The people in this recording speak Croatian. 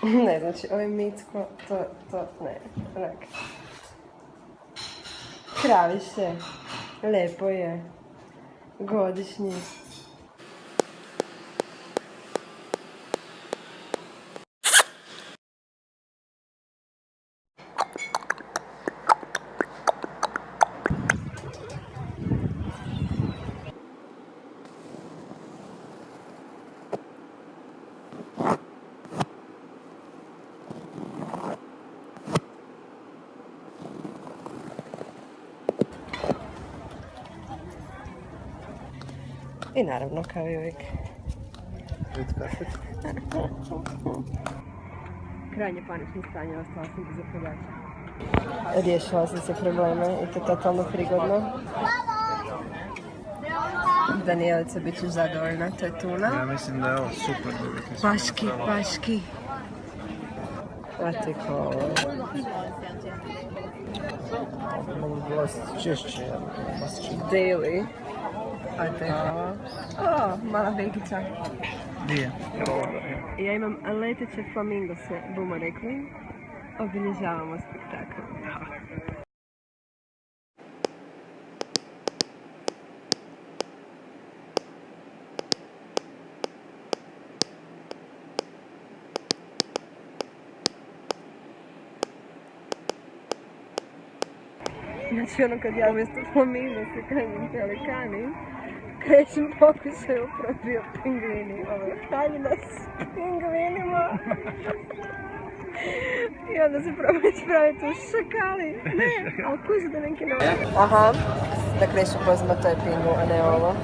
Ne, znači, ovaj micko, to, ne, onak. Kraviše, lepo je, godišnji. I naravno, kao i uvijek. Krajnje panično stanje, ostala sam bez upravljača. Riješila sam se probleme i to je totalno prigodno. Danijelica bit ćeš zadovoljna, to je tuna. Ja mislim da je ovo super. Paški. Vatiko ovo. Mogu glasiti češće. Daily. Vatiko. O, mala begica. Gdje? Ja imam leteće flamingose, bumo rekli. Obilježavamo spektakl. Znači ono kad ja umjesto flamingosa krećem pelikani, krećem pokušaj upravio pingvini. Ovo je haljina s pingvinima. I onda se probaju spraviti u šakali. Ne, ali kuži da neki novi. Aha, da kreću pozma, to je pingu, a ne ovo.